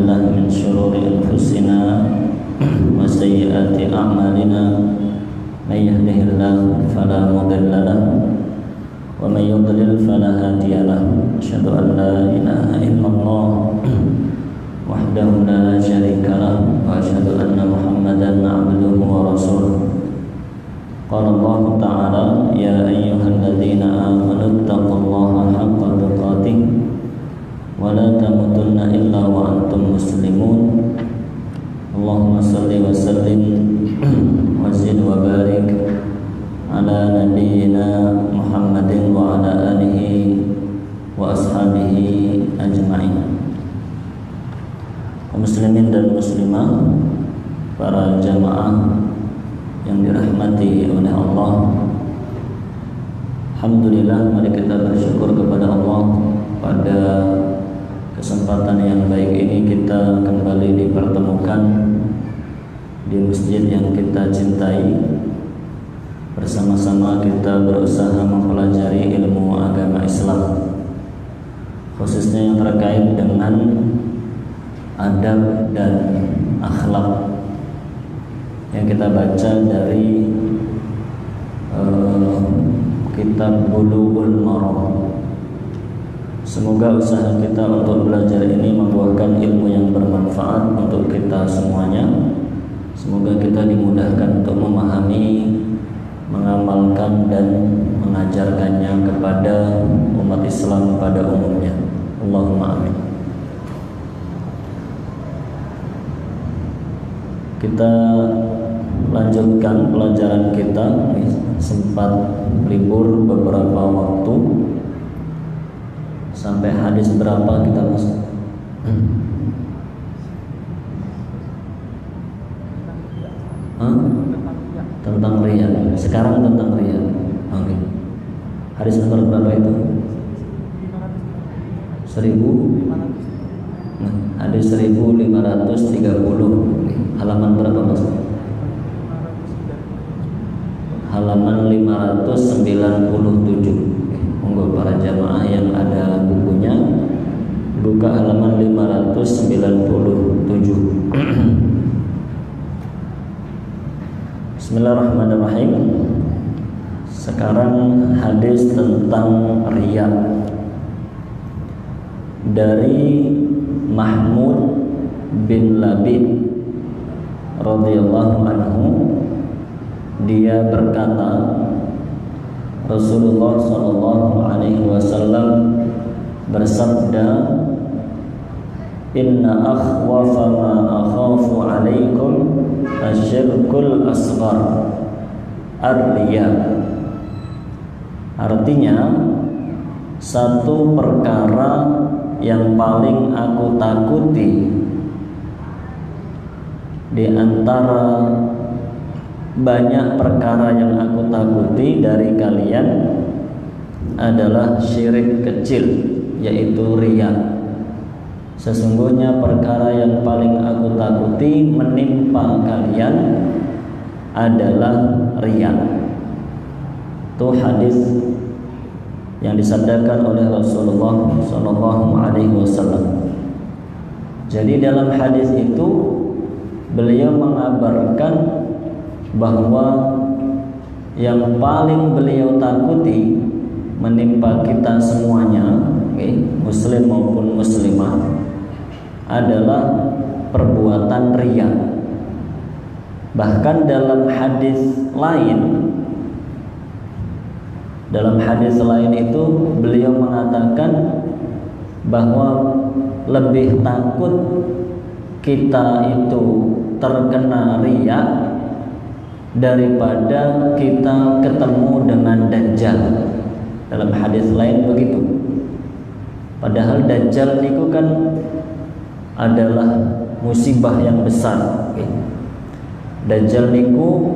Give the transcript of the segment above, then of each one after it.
بالله من شرور أنفسنا وسيئات أعمالنا من يهده الله فلا مضل له ومن يضلل فلا هادي له أشهد أن لا إله إلا الله وحده لا شريك له وأشهد أن محمدا عبده ورسوله قال الله تعالى يا أيها الذين آمنوا اتقوا الله حق تقاته ولا تموتن إلا وأنتم مسلمون اللهم صل وسلم وزد وبارك على نبينا محمد وعلى آله وأصحابه أجمعين. Muslimin dan muslimah, para jamaah yang dirahmati oleh Allah, alhamdulillah, mari kita bersyukur kepada Allah. Pada kesempatan yang baik ini kita kembali dipertemukan di masjid yang kita cintai. Bersama-sama kita berusaha mempelajari ilmu agama Islam, khususnya yang terkait dengan adab dan akhlak yang kita baca dari kitab Bulughul Maram. Semoga usaha kita untuk belajar ini membuahkan ilmu yang bermanfaat untuk kita semuanya. Semoga kita dimudahkan untuk memahami, mengamalkan dan mengajarkannya kepada umat Islam pada umumnya. Allahumma amin. Kita lanjutkan pelajaran kita. Sempat libur beberapa waktu. Sampai hadis berapa kita masuk? Tentang riya. Sekarang tentang riya. Oke. Hadis nomor berapa itu? 1000. Nah, hadis 1530. Halaman berapa Mas? Halaman 597. Monggo para jamaah yang ada bukunya buka halaman 597. Bismillahirrahmanirrahim. Sekarang hadis tentang riya dari Mahmud bin Labid radhiyallahu anhu. Dia berkata, Rasulullah sallallahu alaihi wasallam bersabda, "Inna akhwafa ma akhafu alaikum asyirkul asghar ar-riya." Artinya, satu perkara yang paling aku takuti di antara banyak perkara yang aku takuti dari kalian adalah syirik kecil, yaitu riya. Sesungguhnya perkara yang paling aku takuti menimpa kalian adalah riya. Itu hadis yang disabdakan oleh Rasulullah sallallahu alaihi wasallam. Jadi dalam hadis itu beliau mengabarkan bahwa yang paling beliau takuti menimpa kita semuanya, muslim maupun muslimah, adalah perbuatan riya. Bahkan dalam hadis lain itu beliau mengatakan bahwa lebih takut kita itu terkena riya daripada kita ketemu dengan Dajjal. Dalam hadis lain begitu. Padahal Dajjal itu kan adalah musibah yang besar. Dajjal itu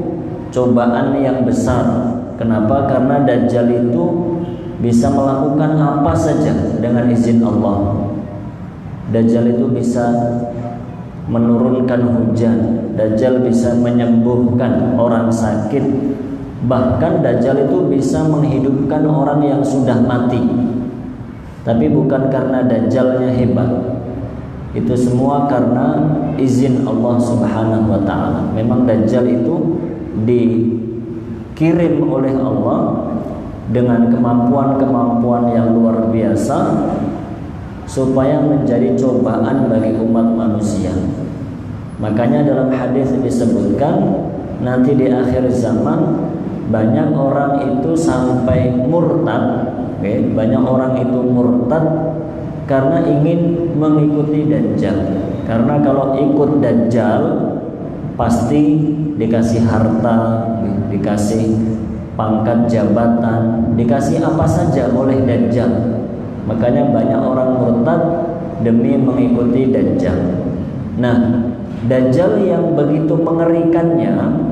cobaan yang besar. Kenapa? Karena Dajjal itu bisa melakukan apa saja dengan izin Allah. Dajjal itu bisa menurunkan hujan, Dajjal bisa menyembuhkan orang sakit, bahkan Dajjal itu bisa menghidupkan orang yang sudah mati. Tapi bukan karena Dajjalnya hebat, Itu semua karena izin Allah Subhanahu wa taala. Memang Dajjal itu dikirim oleh Allah dengan kemampuan-kemampuan yang luar biasa supaya menjadi cobaan bagi umat manusia. Makanya dalam hadis disebutkan nanti di akhir zaman banyak orang itu sampai murtad, banyak orang itu murtad karena ingin mengikuti Dajjal. Karena kalau ikut Dajjal pasti dikasih harta, dikasih pangkat jabatan, dikasih apa saja oleh Dajjal. Makanya banyak orang murtad demi mengikuti Dajjal. Nah, Dajjal yang begitu mengerikannya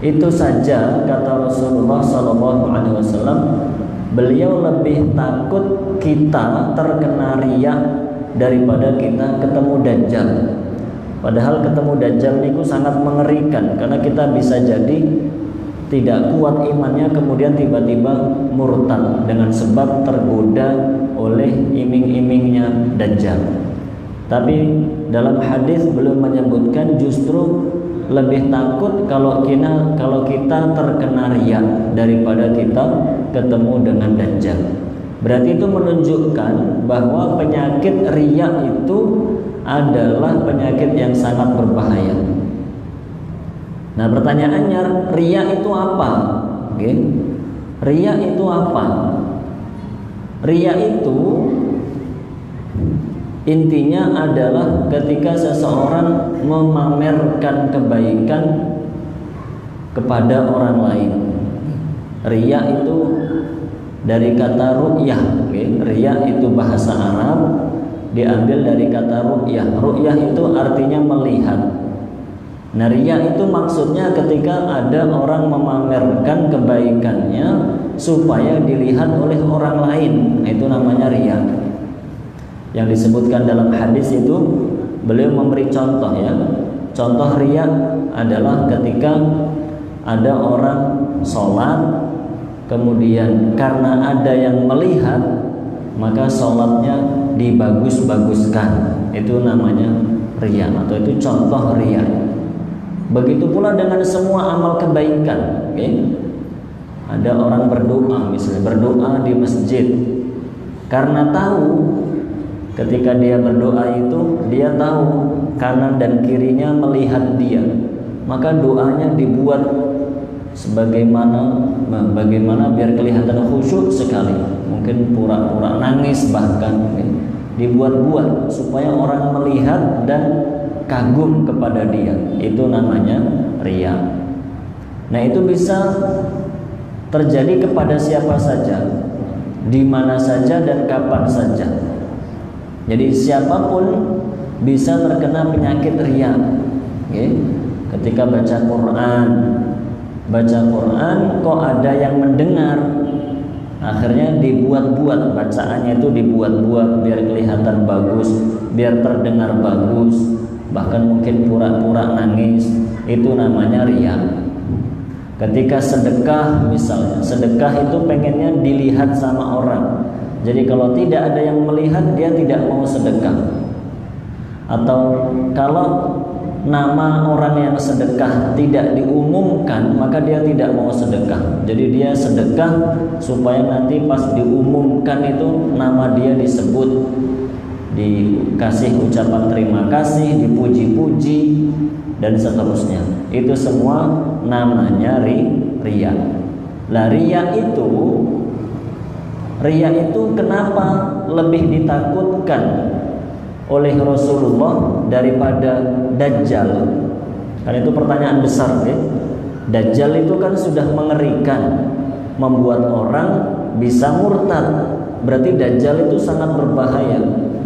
itu saja kata Rasulullah SAW, beliau lebih takut kita terkena riya daripada kita ketemu Dajjal. Padahal ketemu Dajjal itu sangat mengerikan karena kita bisa jadi tidak kuat imannya kemudian tiba-tiba murtad dengan sebab tergoda oleh iming-imingnya Dajjal. Tapi dalam hadis belum menyebutkan, justru lebih takut kalau kita terkena riya daripada kita ketemu dengan Dajjal. Berarti itu menunjukkan bahwa penyakit riya itu adalah penyakit yang sangat berbahaya. Nah, pertanyaannya, riya itu apa? Riya itu apa? Riya itu intinya adalah ketika seseorang memamerkan kebaikan kepada orang lain. Riya itu dari kata ru'yah. Riya itu bahasa Arab, diambil dari kata ru'yah. Ru'yah itu artinya melihat. Nah, riya itu maksudnya ketika ada orang memamerkan kebaikannya supaya dilihat oleh orang lain. Itu namanya riya. Yang disebutkan dalam hadis itu beliau memberi contoh ya. Contoh riya adalah ketika ada orang sholat, kemudian karena ada yang melihat maka sholatnya dibagus-baguskan. Itu namanya riya atau itu contoh riya. Begitu pula dengan semua amal kebaikan. Ada orang berdoa, misalnya berdoa di masjid, karena tahu ketika dia berdoa itu dia tahu kanan dan kirinya melihat dia, maka doanya dibuat bagaimana biar kelihatan khusyuk sekali, mungkin pura-pura nangis bahkan, dibuat-buat supaya orang melihat dan kagum kepada dia. Itu namanya riya. Nah, itu bisa terjadi kepada siapa saja, di mana saja dan kapan saja. Jadi siapapun bisa terkena penyakit riya. Ketika baca Quran kok ada yang mendengar, akhirnya dibuat-buat bacaannya, itu dibuat-buat biar kelihatan bagus, biar terdengar bagus, bahkan mungkin pura-pura nangis. Itu namanya riya. Ketika sedekah misalnya, sedekah itu pengennya dilihat sama orang. Jadi kalau tidak ada yang melihat, dia tidak mau sedekah. Atau kalau nama orang yang sedekah tidak diumumkan, maka dia tidak mau sedekah. Jadi dia sedekah supaya nanti pas diumumkan itu nama dia disebut, dikasih ucapan terima kasih, dipuji-puji, dan seterusnya. Itu semua namanya riya. Lah riya itu kenapa lebih ditakutkan oleh Rasulullah daripada Dajjal? Karena itu pertanyaan besar, Dajjal itu kan sudah mengerikan, membuat orang bisa murtad. Berarti Dajjal itu sangat berbahaya.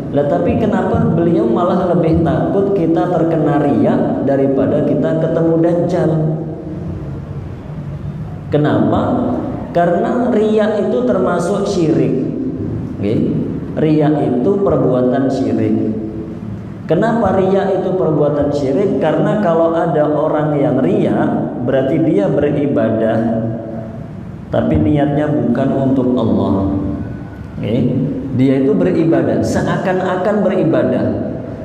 Lah tapi kenapa beliau malah lebih takut kita terkena riya daripada kita ketemu Dajjal? Kenapa? Karena riya itu termasuk syirik. Riya itu perbuatan syirik. Kenapa riya itu perbuatan syirik? Karena kalau ada orang yang riya, berarti dia beribadah tapi niatnya bukan untuk Allah. Dia itu beribadah, seakan-akan beribadah,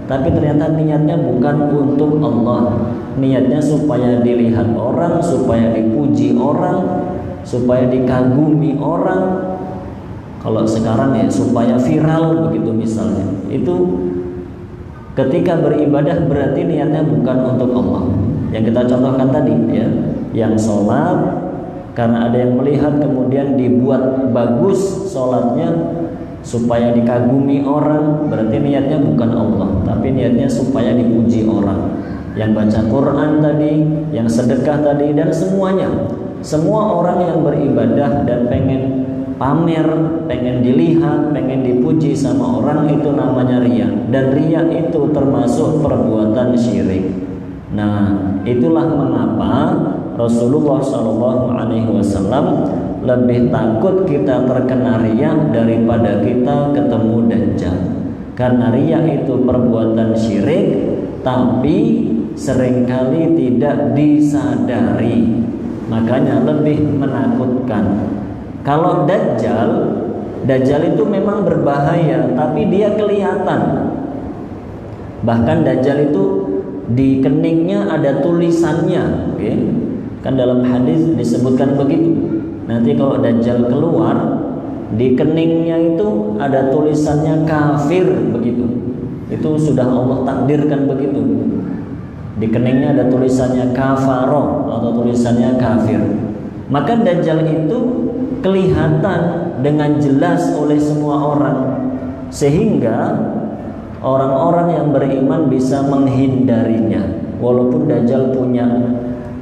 tapi ternyata niatnya bukan untuk Allah. Niatnya supaya dilihat orang, supaya dipuji orang, supaya dikagumi orang. Kalau sekarang ya supaya viral begitu misalnya. Itu ketika beribadah berarti niatnya bukan untuk Allah. Yang kita contohkan tadi ya, yang sholat karena ada yang melihat kemudian dibuat bagus sholatnya supaya dikagumi orang, berarti niatnya bukan Allah, tapi niatnya supaya dipuji orang. Yang baca Quran tadi, yang sedekah tadi, dan semuanya. Semua orang yang beribadah dan pengen pamer, pengen dilihat, pengen dipuji sama orang, itu namanya riya. Dan riya itu termasuk perbuatan syirik. Nah, itulah mengapa Rasulullah SAW lebih takut kita terkena riya daripada kita ketemu Dajjal. Karena riya itu perbuatan syirik, tapi seringkali tidak disadari, makanya lebih menakutkan. Kalau Dajjal itu memang berbahaya, tapi dia kelihatan. Bahkan Dajjal itu di keningnya ada tulisannya, kan dalam hadis disebutkan begitu. Nanti kalau Dajjal keluar, di keningnya itu ada tulisannya kafir begitu. Itu sudah Allah takdirkan begitu. Di keningnya ada tulisannya kafaro atau tulisannya kafir. Maka Dajjal itu kelihatan dengan jelas oleh semua orang, sehingga orang-orang yang beriman bisa menghindarinya. Walaupun Dajjal punya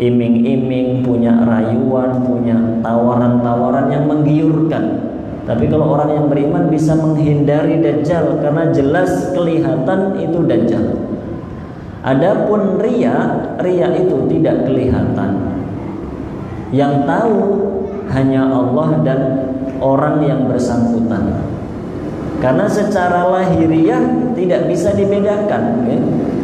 iming-iming, punya rayuan, punya tawaran-tawaran yang menggiurkan, tapi kalau orang yang beriman bisa menghindari Dajjal karena jelas kelihatan itu Dajjal. Adapun riya itu tidak kelihatan. Yang tahu hanya Allah dan orang yang bersangkutan. Karena secara lahiriah tidak bisa dibedakan,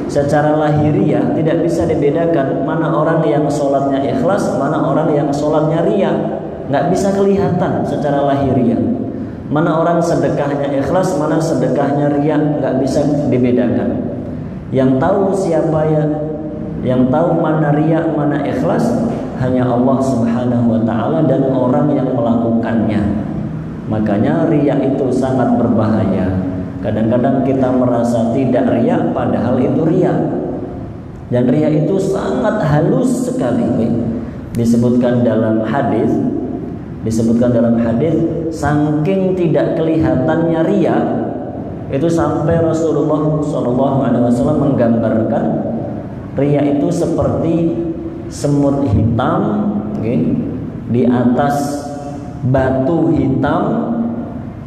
Secara lahiriah tidak bisa dibedakan mana orang yang sholatnya ikhlas, mana orang yang sholatnya riya. Nggak bisa kelihatan secara lahiriah. Mana orang sedekahnya ikhlas, mana sedekahnya riya, nggak bisa dibedakan. Yang tahu yang tahu mana riya, mana ikhlas hanya Allah Subhanahu wa ta'ala dan orang yang melakukannya. Makanya riya itu sangat berbahaya. Kadang-kadang kita merasa tidak riya, padahal itu riya. Dan riya itu sangat halus sekali. Disebutkan dalam hadis, saking tidak kelihatannya riya, itu sampai Rasulullah SAW menggambarkan riya itu seperti semut hitam di atas batu hitam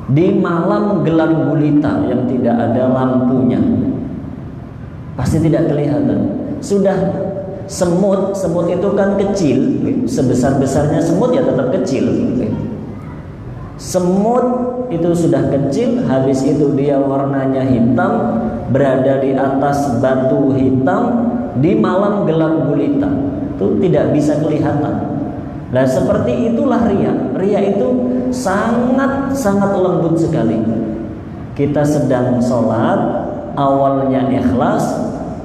di malam gelap gulita yang tidak ada lampunya. Pasti tidak kelihatan. Sudah semut itu kan kecil, sebesar-besarnya semut ya tetap kecil. Semut itu sudah kecil, habis itu dia warnanya hitam, berada di atas batu hitam di malam gelap gulita. Itu tidak bisa kelihatan. Nah, seperti itulah riya. Riya itu sangat lembut sekali. Kita sedang sholat, awalnya ikhlas,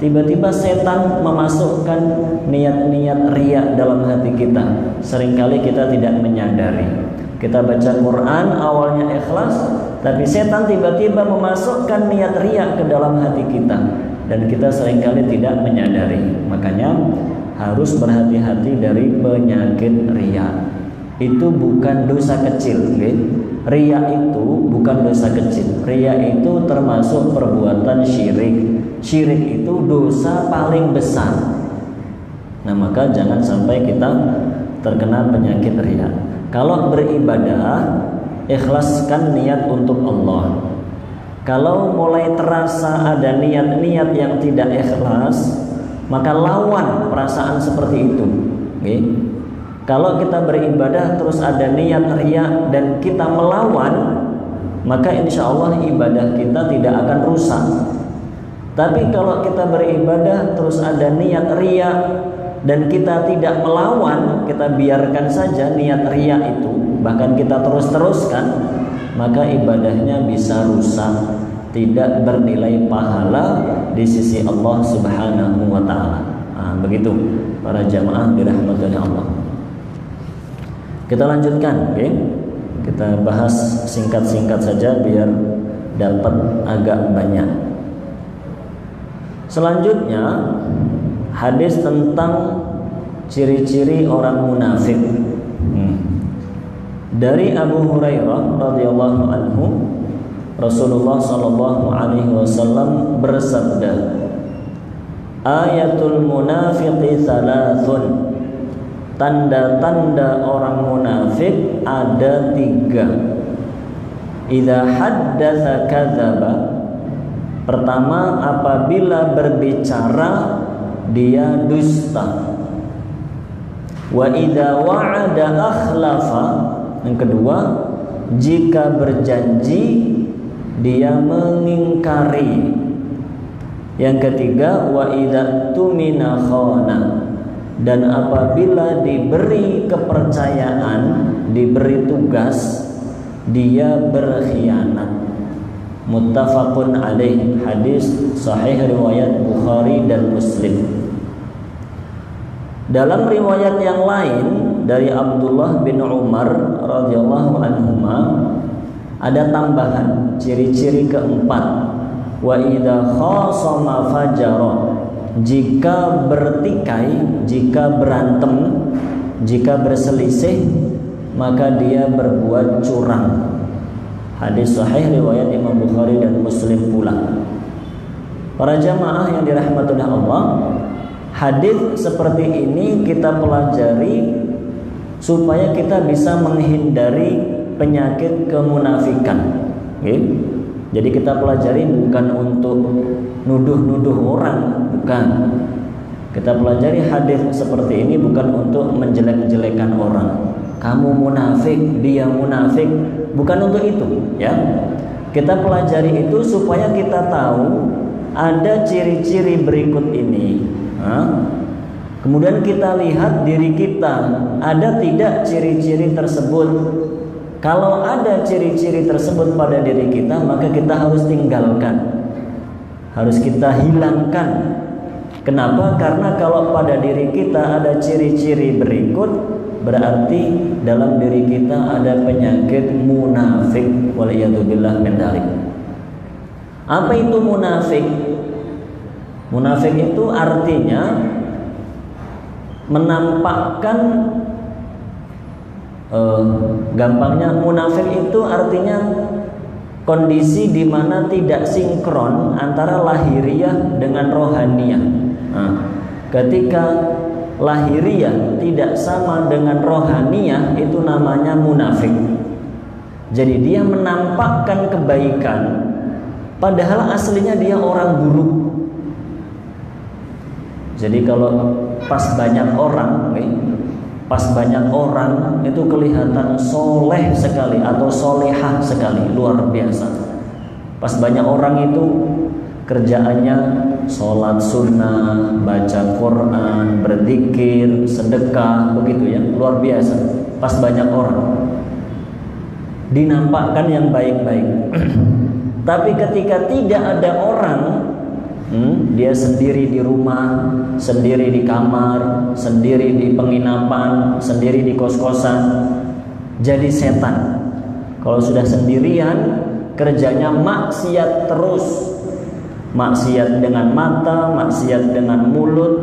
tiba-tiba setan memasukkan niat-niat riya dalam hati kita. Seringkali kita tidak menyadari. Kita baca Quran, awalnya ikhlas, tapi setan tiba-tiba memasukkan niat riya ke dalam hati kita, dan kita seringkali tidak menyadari. Makanya harus berhati-hati dari penyakit riya. Itu bukan dosa kecil, Riya itu bukan dosa kecil. Riya itu termasuk perbuatan syirik. Syirik itu dosa paling besar. Nah, maka jangan sampai kita terkena penyakit riya. Kalau beribadah, ikhlaskan niat untuk Allah. Kalau mulai terasa ada niat-niat yang tidak ikhlas, maka lawan perasaan seperti itu. Kalau kita beribadah terus ada niat riya dan kita melawan, maka insya Allah ibadah kita tidak akan rusak. Tapi kalau kita beribadah terus ada niat riya dan kita tidak melawan, kita biarkan saja niat riya itu, bahkan kita terus-teruskan, maka ibadahnya bisa rusak, tidak bernilai pahala di sisi Allah Subhanahu wa taala. Begitu para jamaah dirahmati oleh Allah. Kita lanjutkan, oke? Kita bahas singkat-singkat saja biar dapat agak banyak. Selanjutnya hadis tentang ciri-ciri orang munafik. Dari Abu Hurairah radhiyallahu anhu, Rasulullah sallallahu alaihi wasallam bersabda, "Ayatul munafiqi thalathun." Tanda-tanda orang munafik ada 3. Idza haddatsa kadzaba. Pertama, apabila berbicara dia dusta. Wa idza wa'ada akhlafa. Yang kedua, jika berjanji dia mengingkari. Yang ketiga, wa idza tumina khana. Dan apabila diberi kepercayaan, diberi tugas, dia berkhianat. Muttafaqun alaih. Hadis sahih riwayat Bukhari dan Muslim. Dalam riwayat yang lain dari Abdullah bin Umar radhiyallahu anhuma ada tambahan ciri-ciri keempat. Wa idza khasama fajara. Jika bertikai, jika berantem, jika berselisih, maka dia berbuat curang. Hadis sahih riwayat Imam Bukhari dan Muslim pula. Para jamaah yang dirahmati oleh Allah, hadis seperti ini kita pelajari supaya kita bisa menghindari penyakit kemunafikan. Jadi kita pelajari bukan untuk nuduh-nuduh orang, bukan. Kita pelajari hadis seperti ini bukan untuk menjelek-jelekan orang. Kamu munafik, dia munafik, bukan untuk itu, ya. Kita pelajari itu supaya kita tahu ada ciri-ciri berikut ini. Kemudian kita lihat diri kita, ada tidak ciri-ciri tersebut. Kalau ada ciri-ciri tersebut pada diri kita, maka kita harus tinggalkan, harus kita hilangkan. Kenapa? Karena kalau pada diri kita ada ciri-ciri berikut, berarti dalam diri kita ada penyakit munafik. Waliyadzubillah min dzalik. Apa itu munafik? Munafik itu artinya menampakkan, gampangnya munafik itu artinya kondisi di mana tidak sinkron antara lahiriah dengan rohaniyah. Ketika lahiriah tidak sama dengan rohaniyah, itu namanya munafik. Jadi dia menampakkan kebaikan padahal aslinya dia orang buruk. Jadi kalau pas banyak orang itu kelihatan soleh sekali atau solehah sekali, luar biasa. Pas banyak orang itu kerjaannya sholat sunnah, baca Quran, berzikir, sedekah, begitu ya, luar biasa. Pas banyak orang dinampakkan yang baik-baik. Tapi ketika tidak ada orang, dia sendiri di rumah, sendiri di kamar, sendiri di penginapan, sendiri di kos-kosan, jadi setan. Kalau sudah sendirian, kerjanya maksiat terus. Maksiat dengan mata, maksiat dengan mulut,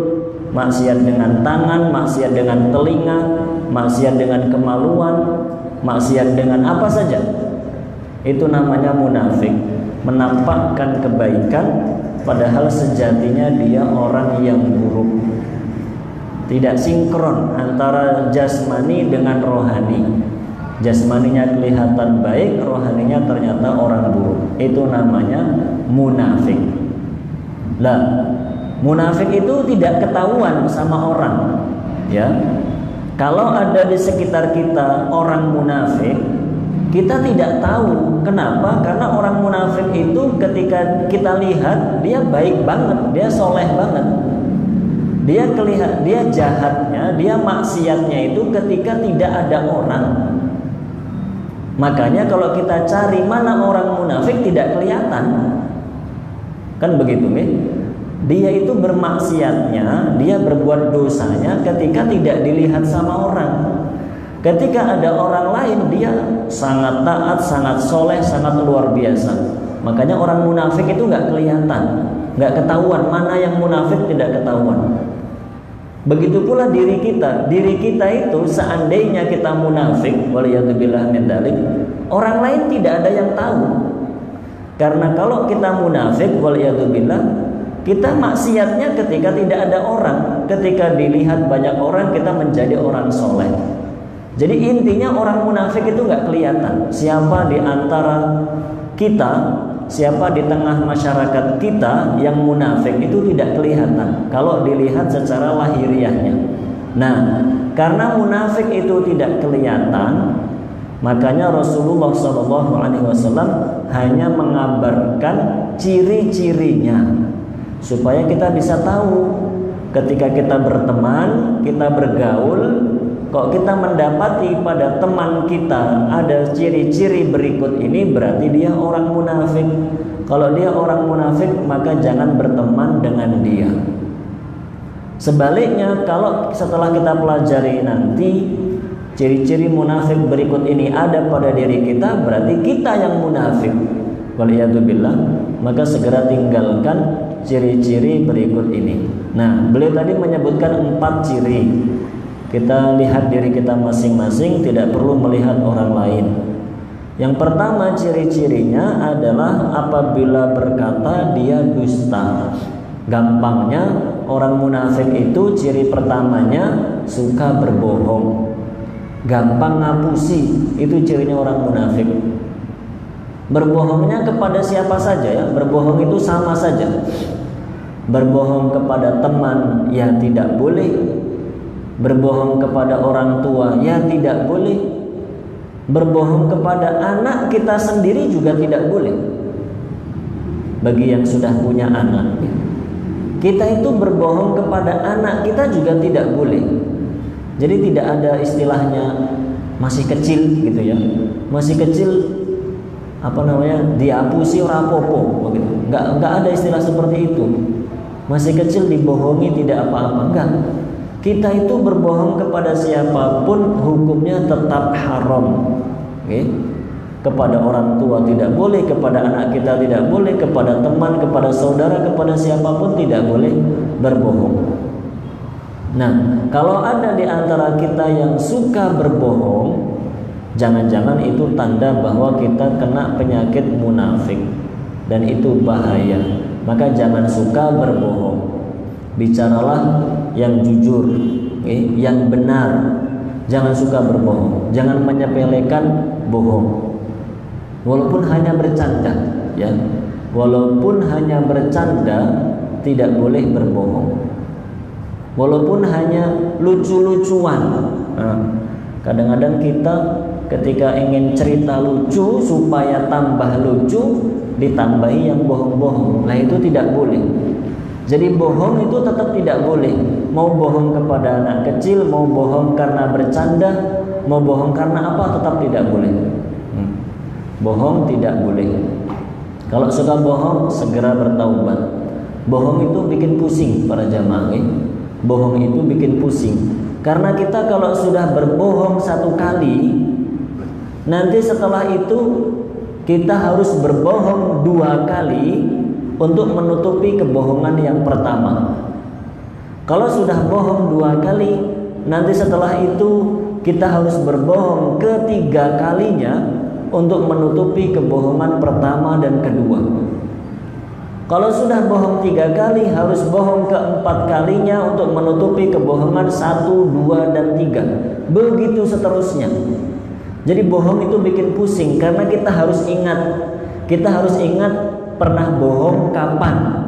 maksiat dengan tangan, maksiat dengan telinga, maksiat dengan kemaluan, maksiat dengan apa saja. Itu namanya munafik, menampakkan kebaikan padahal sejatinya dia orang yang buruk. Tidak sinkron antara jasmani dengan rohani. Jasmaninya kelihatan baik, rohaninya ternyata orang buruk. Itu namanya munafik. Lah, munafik itu tidak ketahuan sama orang, ya. Kalau ada di sekitar kita orang munafik, kita tidak tahu. Kenapa? Karena orang munafik itu ketika kita lihat dia baik banget, dia soleh banget. Dia jahatnya, dia maksiatnya itu ketika tidak ada orang. Makanya kalau kita cari mana orang munafik tidak kelihatan. Kan begitu nih. Dia itu bermaksiatnya, dia berbuat dosanya ketika tidak dilihat sama orang. Ketika ada orang lain, dia sangat taat, sangat soleh, sangat luar biasa. Makanya orang munafik itu nggak kelihatan, nggak ketahuan. Mana yang munafik tidak ketahuan. Begitu pula diri kita itu seandainya kita munafik, waliyadzubillah min dzalik, orang lain tidak ada yang tahu. Karena kalau kita munafik, waliyadzubillah, kita maksiatnya ketika tidak ada orang. Ketika dilihat banyak orang, kita menjadi orang soleh. Jadi intinya orang munafik itu nggak kelihatan. Siapa di antara kita, siapa di tengah masyarakat kita yang munafik itu tidak kelihatan kalau dilihat secara lahiriahnya. Nah, karena munafik itu tidak kelihatan, makanya Rasulullah SAW hanya mengabarkan ciri-cirinya supaya kita bisa tahu ketika kita berteman, kita bergaul, kok kita mendapati pada teman kita ada ciri-ciri berikut ini, berarti dia orang munafik. Kalau dia orang munafik, maka jangan berteman dengan dia. Sebaliknya, kalau setelah kita pelajari nanti ciri-ciri munafik berikut ini ada pada diri kita, berarti kita yang munafik. Waliyadzubillah, maka segera tinggalkan ciri-ciri berikut ini. Nah, beliau tadi menyebutkan 4 ciri. Kita lihat diri kita masing-masing, tidak perlu melihat orang lain. Yang pertama ciri-cirinya adalah apabila berkata dia dusta. Gampangnya orang munafik itu ciri pertamanya suka berbohong. Gampang ngapusi, itu cirinya orang munafik. Berbohongnya kepada siapa saja ya, berbohong itu sama saja. Berbohong kepada teman ya tidak boleh. Berbohong kepada orang tua ya tidak boleh. Berbohong kepada anak kita sendiri juga tidak boleh. Bagi yang sudah punya anak, kita itu berbohong kepada anak kita juga tidak boleh. Jadi tidak ada istilahnya masih kecil gitu ya. Masih kecil diapusi ora apa-apa gitu. Enggak ada istilah seperti itu. Masih kecil dibohongi tidak apa-apa, enggak. Kita itu berbohong kepada siapapun hukumnya tetap haram. Okay? Kepada orang tua tidak boleh, kepada anak kita tidak boleh, kepada teman, kepada saudara, kepada siapapun tidak boleh berbohong. Nah, kalau ada di antara kita yang suka berbohong, jangan-jangan itu tanda bahwa kita kena penyakit munafik, dan itu bahaya. Maka jangan suka berbohong. Bicaralah yang jujur, yang benar. Jangan suka berbohong. Jangan menyepelekan bohong. Walaupun hanya bercanda, ya. Walaupun hanya bercanda, tidak boleh berbohong. Walaupun hanya lucu-lucuan. Kadang-kadang kita ketika ingin cerita lucu supaya tambah lucu, ditambahi yang bohong-bohong. Nah, itu tidak boleh. Jadi bohong itu tetap tidak boleh. Mau bohong kepada anak kecil, mau bohong karena bercanda, mau bohong karena apa, tetap tidak boleh. Bohong tidak boleh. Kalau suka bohong, segera bertaubat. Bohong itu bikin pusing para jamaah. Bohong itu bikin pusing. Karena kita kalau sudah berbohong 1 kali, nanti setelah itu kita harus berbohong 2 kali untuk menutupi kebohongan yang pertama. Kalau sudah bohong 2 kali, nanti setelah itu kita harus berbohong ke-3 kalinya untuk menutupi kebohongan pertama dan kedua. Kalau sudah bohong 3 kali, harus bohong ke-4 kalinya untuk menutupi kebohongan 1, 2, dan 3. Begitu seterusnya. Jadi bohong itu bikin pusing karena kita harus ingat pernah bohong kapan,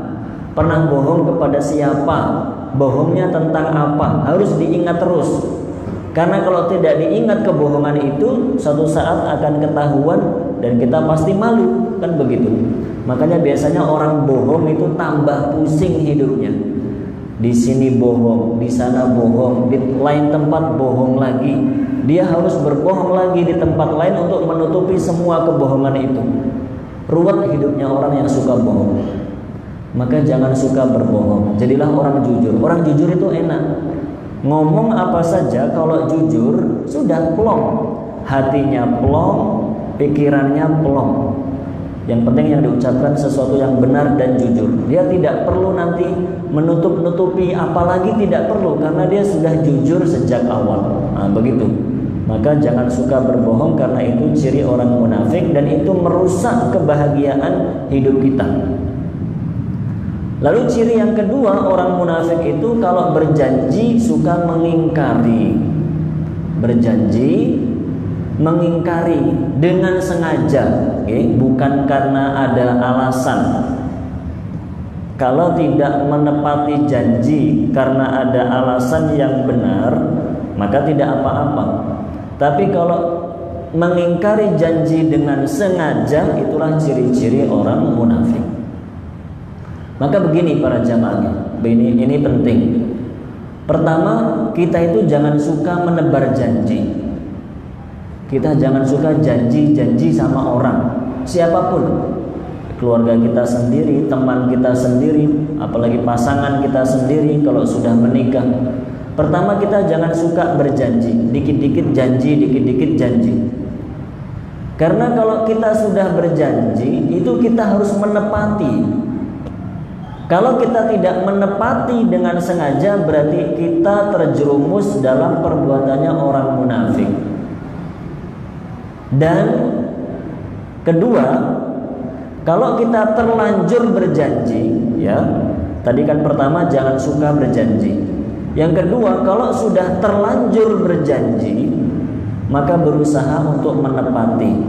pernah bohong kepada siapa, bohongnya tentang apa, harus diingat terus. Karena kalau tidak diingat kebohongan itu, suatu saat akan ketahuan dan kita pasti malu, kan begitu. Makanya biasanya orang bohong itu tambah pusing hidupnya. Di sini bohong, di sana bohong, di lain tempat bohong lagi. dia harus berbohong lagi di tempat lain untuk menutupi semua kebohongan itu. Ruwet hidupnya orang yang suka bohong. Maka jangan suka berbohong, jadilah orang jujur. Orang jujur itu enak, ngomong apa saja kalau jujur sudah plong, hatinya plong, pikirannya plong. Yang penting yang diucapkan sesuatu yang benar dan jujur. Dia tidak perlu nanti menutup-nutupi, apalagi tidak perlu, karena dia sudah jujur sejak awal. Nah, begitu. Maka jangan suka berbohong, karena itu ciri orang munafik dan itu merusak kebahagiaan hidup kita. Lalu ciri yang kedua orang munafik itu kalau berjanji suka mengingkari. Berjanji mengingkari dengan sengaja, bukan karena ada alasan. Kalau tidak menepati janji karena ada alasan yang benar, maka tidak apa-apa. Tapi kalau mengingkari janji dengan sengaja, itulah ciri-ciri orang munafik. Maka begini para jamaah, ini penting. Pertama, kita itu jangan suka menebar janji. Kita jangan suka janji-janji sama orang, siapapun, keluarga kita sendiri, teman kita sendiri, apalagi pasangan kita sendiri kalau sudah menikah. Pertama, kita jangan suka berjanji, dikit-dikit janji, dikit-dikit janji. Karena kalau kita sudah berjanji, itu kita harus menepati. Kalau kita tidak menepati dengan sengaja, berarti kita terjerumus dalam perbuatannya orang munafik. Dan kedua, kalau kita terlanjur berjanji, ya, tadi kan pertama jangan suka berjanji. Yang kedua, kalau sudah terlanjur berjanji, maka berusaha untuk menepati.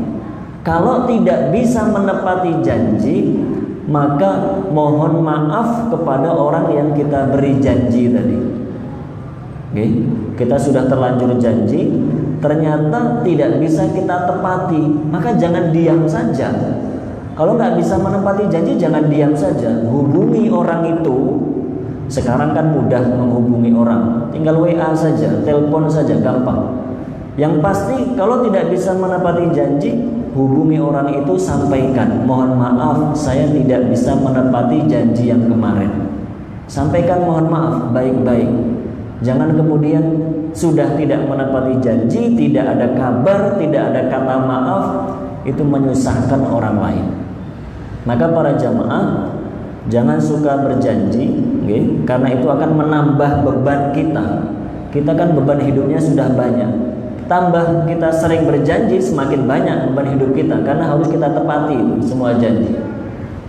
Kalau tidak bisa menepati janji, maka mohon maaf kepada orang yang kita beri janji tadi. Oke, kita sudah terlanjur janji, ternyata tidak bisa kita tepati, maka jangan diam saja. Kalau nggak bisa menepati janji, jangan diam saja. Hubungi orang itu. Sekarang kan mudah menghubungi orang, tinggal WA saja, telepon saja, gampang. Yang pasti kalau tidak bisa menepati janji, hubungi orang itu, sampaikan, mohon maaf saya tidak bisa menepati janji yang kemarin. Sampaikan mohon maaf baik-baik. Jangan kemudian sudah tidak menepati janji, tidak ada kabar, tidak ada kata maaf, itu menyusahkan orang lain. Maka para jamaah jangan suka berjanji, karena itu akan menambah beban kita. Kita kan beban hidupnya sudah banyak. Tambah kita sering berjanji, semakin banyak beban hidup kita, karena harus kita tepati semua janji.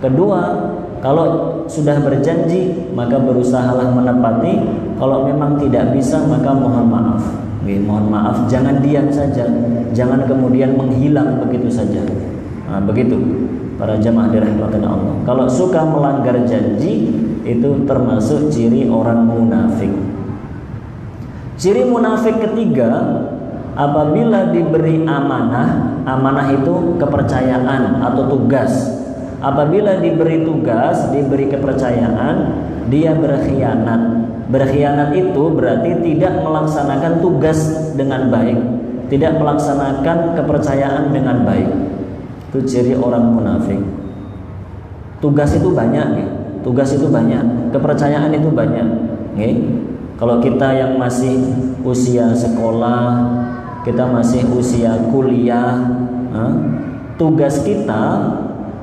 Kedua, kalau sudah berjanji, maka berusahalah menepati. Kalau memang tidak bisa, maka mohon maaf. Mohon maaf, jangan diam saja, jangan kemudian menghilang begitu saja. Nah, begitu para jamaah dirahmati Allah. Kalau suka melanggar janji, itu termasuk ciri orang munafik. Ciri munafik ketiga, apabila diberi amanah, amanah itu kepercayaan atau tugas. Apabila diberi tugas, diberi kepercayaan, dia berkhianat. Berkhianat itu berarti tidak melaksanakan tugas dengan baik, tidak melaksanakan kepercayaan dengan baik. Itu ciri orang munafik. Tugas itu banyak, tugas itu banyak, kepercayaan itu banyak. Kalau kita yang masih usia sekolah, kita masih usia kuliah, tugas kita,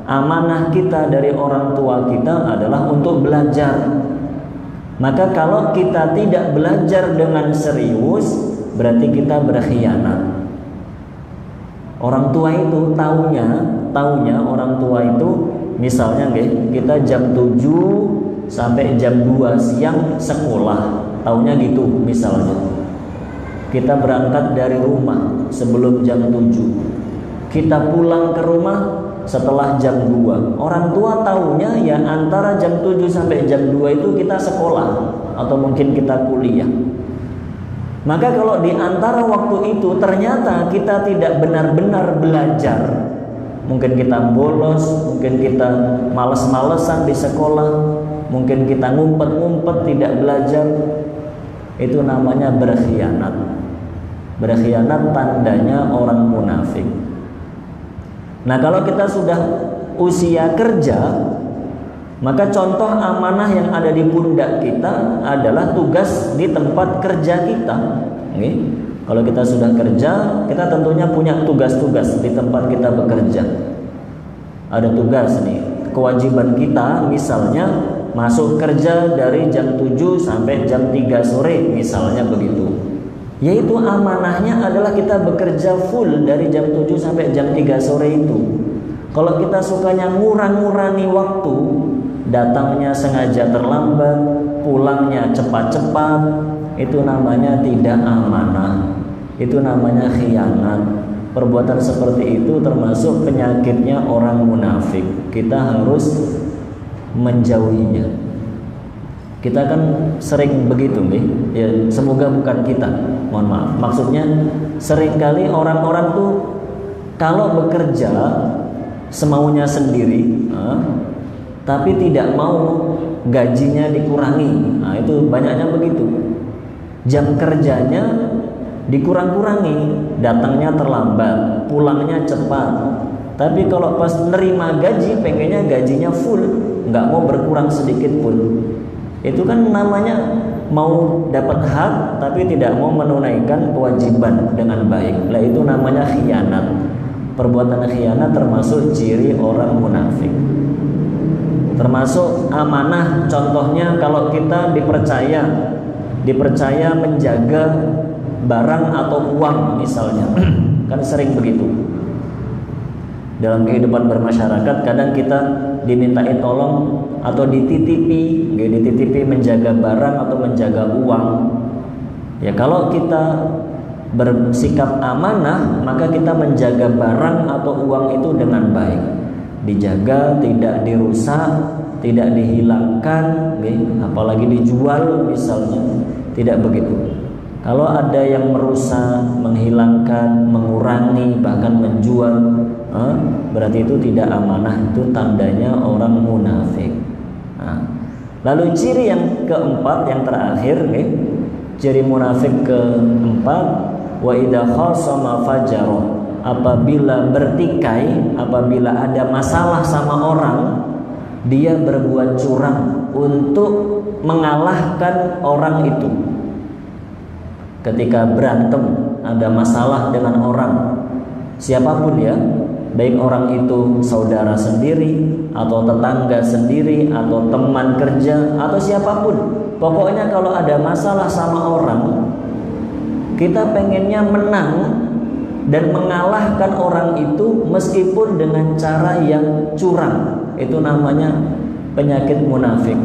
amanah kita dari orang tua kita adalah untuk belajar. Maka kalau kita tidak belajar dengan serius, berarti kita berkhianat. Orang tua itu taunya orang tua itu misalnya kita jam 7 sampai jam 2 siang sekolah, taunya gitu misalnya. Kita berangkat dari rumah sebelum jam 7. Kita pulang ke rumah setelah jam 2. Orang tua taunya ya antara jam 7 sampai jam 2 itu kita sekolah atau mungkin kita kuliah. Maka kalau di antara waktu itu ternyata kita tidak benar-benar belajar, mungkin kita bolos, mungkin kita males-malesan di sekolah, mungkin kita ngumpet-ngumpet tidak belajar, itu namanya berkhianat. Berkhianat tandanya orang munafik. Nah, kalau kita sudah usia kerja, maka contoh amanah yang ada di pundak kita adalah tugas di tempat kerja kita. Kalau kita sudah kerja, kita tentunya punya tugas-tugas di tempat kita bekerja. Ada tugas nih, kewajiban kita misalnya masuk kerja dari jam 7 sampai jam 3 sore misalnya begitu. Yaitu amanahnya adalah kita bekerja full dari jam 7 sampai jam 3 sore itu. Kalau kita sukanya ngurang-ngurangi waktu, datangnya sengaja terlambat, pulangnya cepat-cepat, itu namanya tidak amanah. Itu namanya khianat. Perbuatan seperti itu termasuk penyakitnya orang munafik. Kita harus menjauhinya. Kita kan sering begitu nih. Ya, semoga bukan kita. Mohon maaf. Maksudnya seringkali orang-orang tuh kalau bekerja semaunya sendiri, tapi tidak mau gajinya dikurangi. Nah, itu banyaknya begitu. Jam kerjanya dikurang-kurangi, datangnya terlambat, pulangnya cepat. Tapi kalau pas nerima gaji, pengennya gajinya full, nggak mau berkurang sedikit pun. Itu kan namanya mau dapat hak, tapi tidak mau menunaikan kewajiban dengan baik. Lah itu namanya khianat. Perbuatan khianat termasuk ciri orang munafik. Termasuk amanah, contohnya kalau kita dipercaya menjaga barang atau uang misalnya. Kan sering begitu. Dalam kehidupan bermasyarakat kadang kita dimintai tolong atau dititipi menjaga barang atau menjaga uang. Ya, kalau kita bersikap amanah, maka kita menjaga barang atau uang itu dengan baik. Dijaga, tidak dirusak, tidak dihilangkan, apalagi dijual misalnya. Tidak begitu. Kalau ada yang merusak, menghilangkan, mengurangi, bahkan menjual, berarti itu tidak amanah. Itu tandanya orang munafik. Lalu ciri yang keempat, yang terakhir, ciri munafik keempat, wa idza khasama fajara. Apabila bertikai, apabila ada masalah sama orang, dia berbuat curang untuk mengalahkan orang itu. Ketika berantem, ada masalah dengan orang, siapapun ya, baik orang itu saudara sendiri, atau tetangga sendiri, atau teman kerja, atau siapapun. Pokoknya kalau ada masalah sama orang, kita pengennya menang dan mengalahkan orang itu meskipun dengan cara yang curang. Itu namanya penyakit munafik.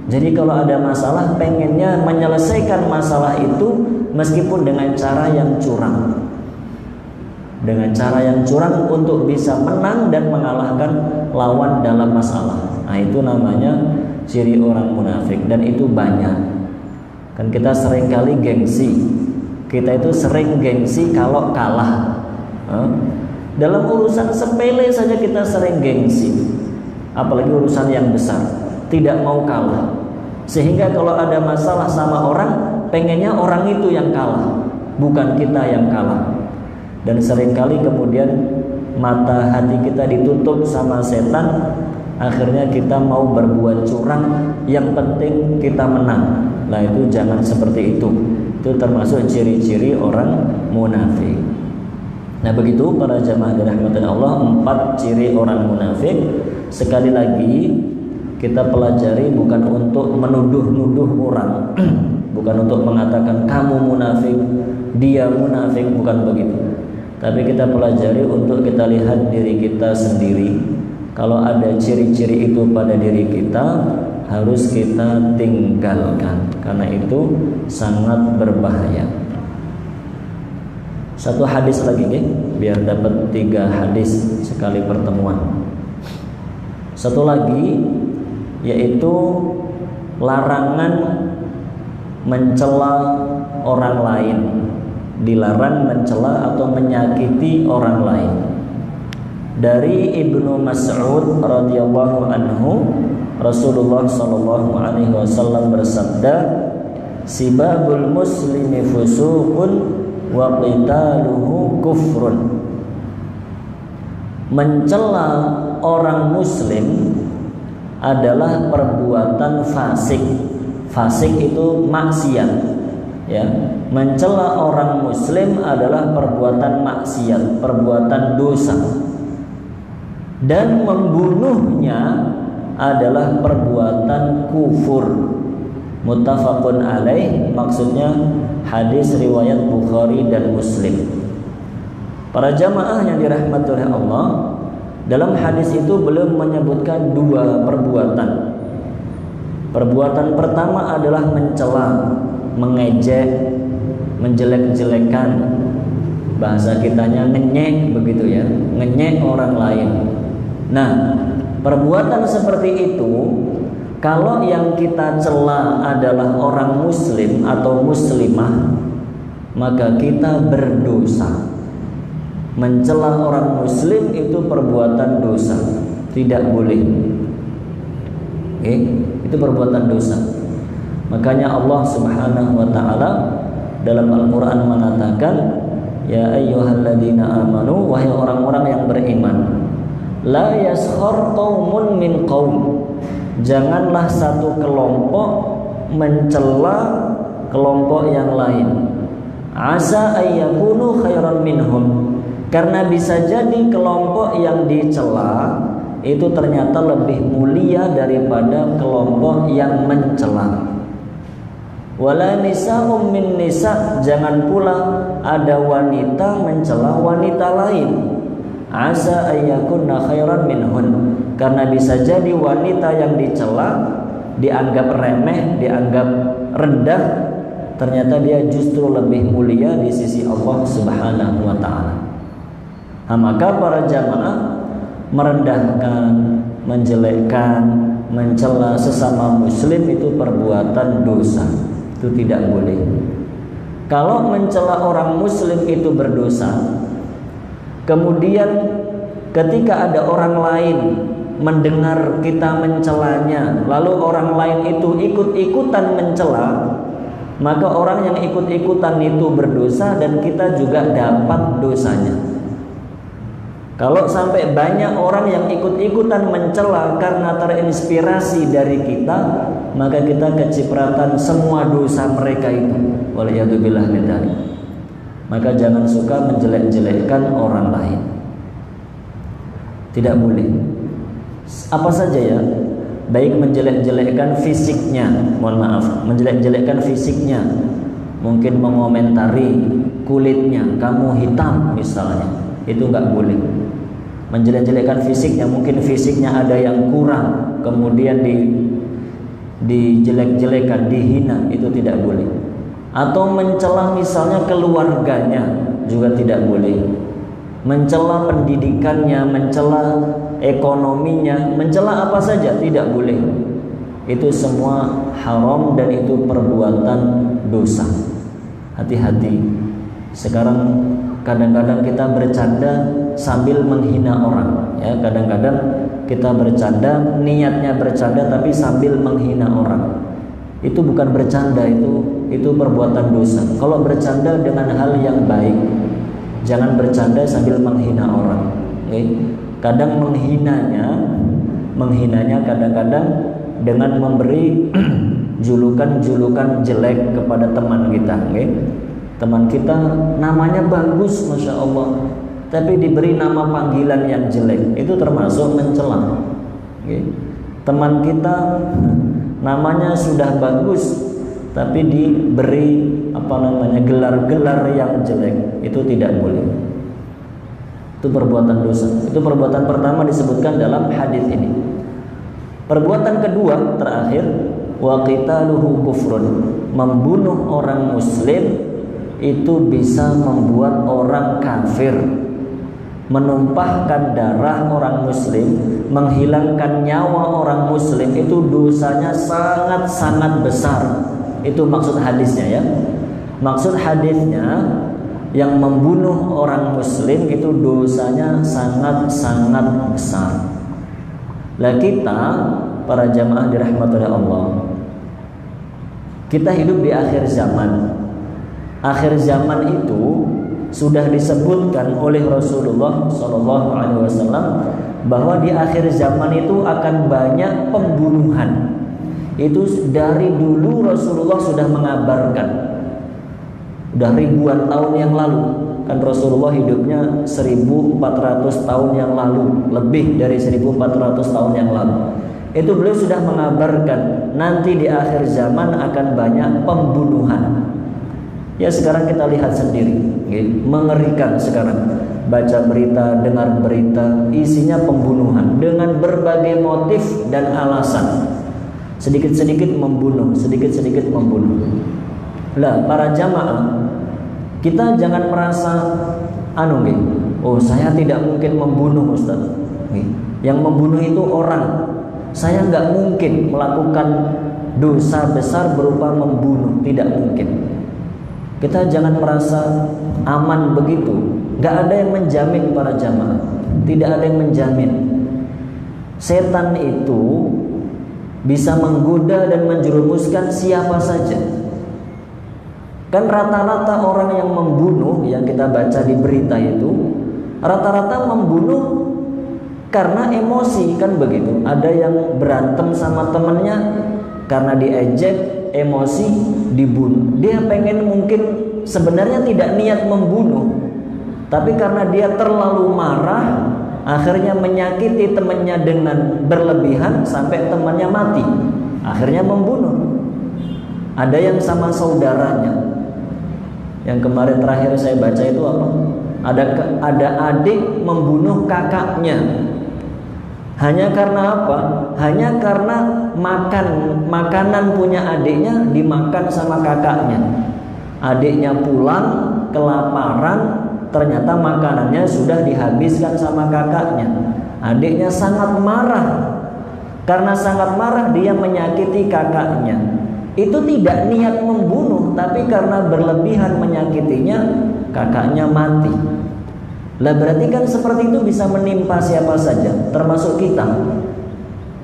Jadi kalau ada masalah, pengennya menyelesaikan masalah itu meskipun dengan cara yang curang. Dengan cara yang curang untuk bisa menang dan mengalahkan lawan dalam masalah. Nah, itu namanya ciri orang munafik, dan itu banyak. Kan kita sering kali gengsi. Kita itu sering gengsi kalau kalah. Dalam urusan sepele saja kita sering gengsi. Apalagi urusan yang besar, tidak mau kalah. Sehingga kalau ada masalah sama orang, pengennya orang itu yang kalah, bukan kita yang kalah. Dan seringkali kemudian mata hati kita ditutup sama setan, akhirnya kita mau berbuat curang, yang penting kita menang. Nah, itu jangan seperti itu. Itu termasuk ciri-ciri orang munafik. Nah, begitu para jamaah dirahmati Allah, 4 ciri orang munafik. Sekali lagi kita pelajari bukan untuk menuduh-nuduh orang, bukan untuk mengatakan kamu munafik, dia munafik, bukan begitu. Tapi kita pelajari untuk kita lihat diri kita sendiri. Kalau ada ciri-ciri itu pada diri kita, harus kita tinggalkan, karena itu sangat berbahaya. Satu hadis lagi nih, biar dapat 3 hadis sekali pertemuan. Satu lagi, yaitu larangan mencela orang lain. Dilarang mencela atau menyakiti orang lain. Dari Ibnu Mas'ud radhiyallahu anhu, Rasulullah sallallahu alaihi wasallam bersabda, sibabul muslimi fusuqun wa qitaluhu kufrun. Mencela orang muslim adalah perbuatan fasik. Fasik itu maksiat, ya. Mencela orang muslim adalah perbuatan maksiat, perbuatan dosa. Dan membunuhnya adalah perbuatan kufur. Muttafaqun alaih, maksudnya hadis riwayat Bukhari dan Muslim. Para jamaah yang dirahmati oleh Allah, dalam hadis itu belum menyebutkan dua perbuatan. Perbuatan pertama adalah mencela, mengejek, menjelek-jelekan. Bahasa kitanya ngenyek, begitu ya, ngenyek orang lain. Nah, perbuatan seperti itu, kalau yang kita cela adalah orang muslim atau muslimah, maka kita berdosa. Mencela orang muslim itu perbuatan dosa, tidak boleh. Oke, itu perbuatan dosa. Makanya Allah Subhanahu wa taala dalam Al-Qur'an mengatakan, ya ayyuhalladzina amanu, wahai orang-orang yang beriman, la yaskhar qaumun min qaum, janganlah satu kelompok mencela kelompok yang lain. Asa ayyakunu khairan minhum, karena bisa jadi kelompok yang dicela itu ternyata lebih mulia daripada kelompok yang mencela. Wala nisa'um min nisa', jangan pula ada wanita mencela wanita lain. Asa ayyakunna khairan minhun, karena bisa jadi wanita yang dicela dianggap remeh, dianggap rendah, ternyata dia justru lebih mulia di sisi Allah Subhanahu wa taala. Nah, maka para jamaah merendahkan, menjelekkan, mencela sesama muslim itu perbuatan dosa. Itu tidak boleh. Kalau mencela orang muslim itu berdosa, kemudian ketika ada orang lain mendengar kita mencelanya, lalu orang lain itu ikut-ikutan mencela, maka orang yang ikut-ikutan itu berdosa dan kita juga dapat dosanya. Kalau sampai banyak orang yang ikut-ikutan mencela karena terinspirasi dari kita, maka kita kecipratan semua dosa mereka itu. Waliyadzubillah min dzalik. Maka jangan suka menjelek-jelekkan orang lain. Tidak boleh. Apa saja ya, baik menjelek-jelekkan fisiknya, mohon maaf, menjelek-jelekkan fisiknya, mungkin mengomentari kulitnya, kamu hitam misalnya, itu nggak boleh. Menjelek-jelekkan fisiknya, mungkin fisiknya ada yang kurang, kemudian dijelek-jelekan, dihina, itu tidak boleh. Atau mencela misalnya keluarganya juga tidak boleh. Mencela pendidikannya, mencela ekonominya, mencela apa saja tidak boleh. Itu semua haram dan itu perbuatan dosa. Hati-hati. Sekarang kadang-kadang kita bercanda sambil menghina orang, ya. Kadang-kadang kita bercanda, niatnya bercanda tapi sambil menghina orang. Itu bukan bercanda, itu perbuatan dosa. Kalau bercanda dengan hal yang baik, jangan bercanda sambil menghina orang. Okay? Kadang menghinanya kadang-kadang dengan memberi julukan-julukan jelek kepada teman kita. Okay? Teman kita namanya bagus, masya Allah, tapi diberi nama panggilan yang jelek, itu termasuk mencela. Okay? Teman kita namanya sudah bagus, tapi diberi gelar-gelar yang jelek, itu tidak boleh. Itu perbuatan dosa. Itu perbuatan pertama disebutkan dalam hadis ini. Perbuatan kedua terakhir, wa qitaluhu kufrun, membunuh orang muslim itu bisa membuat orang kafir. Menumpahkan darah orang muslim, menghilangkan nyawa orang muslim, itu dosanya sangat-sangat besar. Itu maksud hadisnya, ya. Maksud hadisnya, yang membunuh orang muslim itu dosanya sangat-sangat besar. Lah kita para jamaah dirahmati oleh Allah, Kita hidup di akhir zaman. Akhir zaman itu sudah disebutkan oleh Rasulullah SAW bahwa di akhir zaman itu akan banyak pembunuhan. Itu dari dulu Rasulullah sudah mengabarkan. Udah ribuan tahun yang lalu. Kan Rasulullah hidupnya 1400 tahun yang lalu, lebih dari 1400 tahun yang lalu. Itu beliau sudah mengabarkan nanti di akhir zaman akan banyak pembunuhan. Ya sekarang kita lihat sendiri, mengerikan sekarang. Baca berita, dengar berita, isinya pembunuhan dengan berbagai motif dan alasan. Sedikit-sedikit membunuh, sedikit-sedikit membunuh. Lah para jamaah, kita jangan merasa oh saya tidak mungkin membunuh Ustaz. Yang membunuh itu orang. Saya nggak mungkin melakukan dosa besar berupa membunuh, tidak mungkin. Kita jangan merasa aman begitu. Nggak ada yang menjamin para jamaah, tidak ada yang menjamin. Setan itu bisa menggoda dan menjerumuskan siapa saja. Kan rata-rata orang yang membunuh, yang kita baca di berita itu, rata-rata membunuh karena emosi, kan begitu. Ada yang berantem sama temennya karena diejek, emosi, dibunuh. Dia pengen, mungkin sebenarnya tidak niat membunuh, tapi karena dia terlalu marah, akhirnya menyakiti temannya dengan berlebihan sampai temannya mati, akhirnya membunuh. Ada yang sama saudaranya. Yang kemarin terakhir saya baca itu apa? Ada adik membunuh kakaknya. Hanya karena apa? Hanya karena makanan punya adiknya dimakan sama kakaknya. Adiknya pulang kelaparan, ternyata makanannya sudah dihabiskan sama kakaknya. Adiknya sangat marah. Karena sangat marah dia menyakiti kakaknya. Itu tidak niat membunuh, tapi karena berlebihan menyakitinya, kakaknya mati. Lah berarti kan seperti itu bisa menimpa siapa saja, termasuk kita.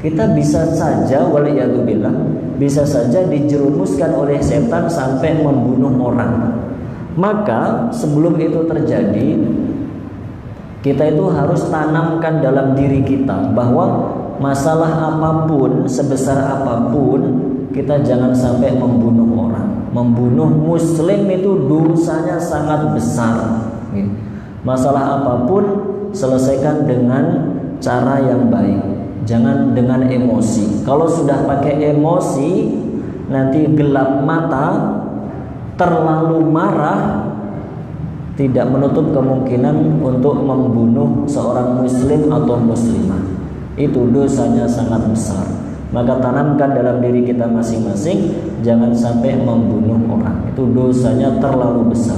Kita bisa saja, waliyadzubillah, bisa saja dijerumuskan oleh setan sampai membunuh orang. Maka sebelum itu terjadi, kita itu harus tanamkan dalam diri kita bahwa masalah apapun, sebesar apapun, kita jangan sampai membunuh orang. Membunuh muslim itu dosanya sangat besar. Masalah apapun selesaikan dengan cara yang baik, jangan dengan emosi. Kalau sudah pakai emosi, nanti gelap mata, terlalu marah, tidak menutup kemungkinan untuk membunuh seorang muslim atau muslimah. Itu dosanya sangat besar. Maka tanamkan dalam diri kita masing-masing, jangan sampai membunuh orang. Itu dosanya terlalu besar.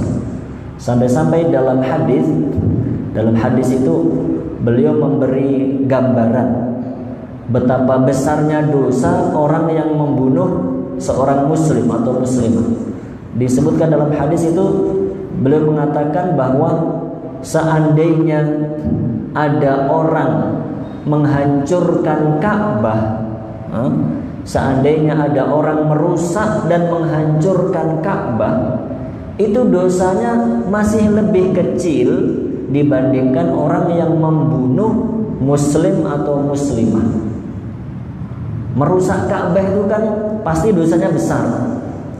Sampai-sampai dalam hadis itu beliau memberi gambaran betapa besarnya dosa orang yang membunuh seorang muslim atau muslimah. Disebutkan dalam hadis itu, beliau mengatakan bahwa seandainya ada orang menghancurkan Ka'bah, seandainya ada orang merusak dan menghancurkan Ka'bah, itu dosanya masih lebih kecil dibandingkan orang yang membunuh muslim atau muslimah. Merusak Ka'bah itu kan pasti dosanya besar.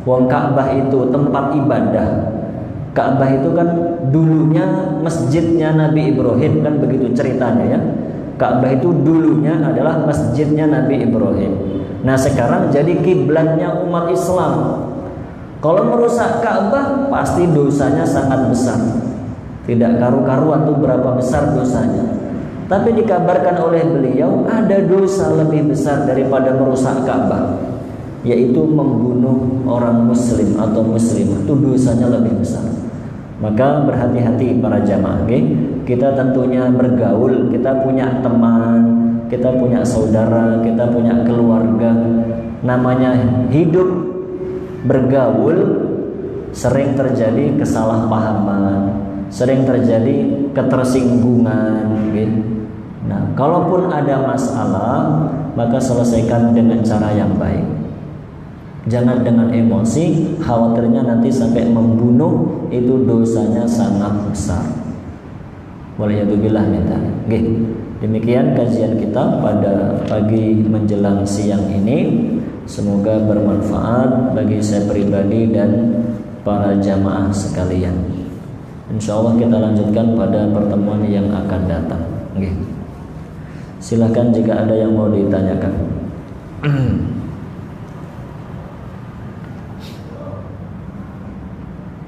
Wong Ka'bah itu tempat ibadah. Ka'bah itu kan dulunya masjidnya Nabi Ibrahim, kan begitu ceritanya ya. Ka'bah itu dulunya adalah masjidnya Nabi Ibrahim. Nah sekarang jadi kiblatnya umat Islam. Kalau merusak Ka'bah pasti dosanya sangat besar. Tidak karu-karuan tuh berapa besar dosanya. Tapi dikabarkan oleh beliau ada dosa lebih besar daripada merusak Ka'bah, yaitu membunuh orang muslim atau muslimah. Itu dosanya lebih besar. Maka berhati-hati para jamaah, okay? Kita tentunya bergaul, kita punya teman, kita punya saudara, kita punya keluarga. Namanya hidup bergaul, sering terjadi kesalahpahaman, sering terjadi ketersinggungan gitu. Nah, kalaupun ada masalah, maka selesaikan dengan cara yang baik. Jangan dengan emosi, khawatirnya nanti sampai membunuh, itu dosanya sangat besar. Waliyadzubillah min dzalik. Nggih. Demikian kajian kita pada pagi menjelang siang ini. Semoga bermanfaat bagi saya pribadi dan para jamaah sekalian. Insya Allah kita lanjutkan pada pertemuan yang akan datang. Nggih. Silahkan jika ada yang mau ditanyakan.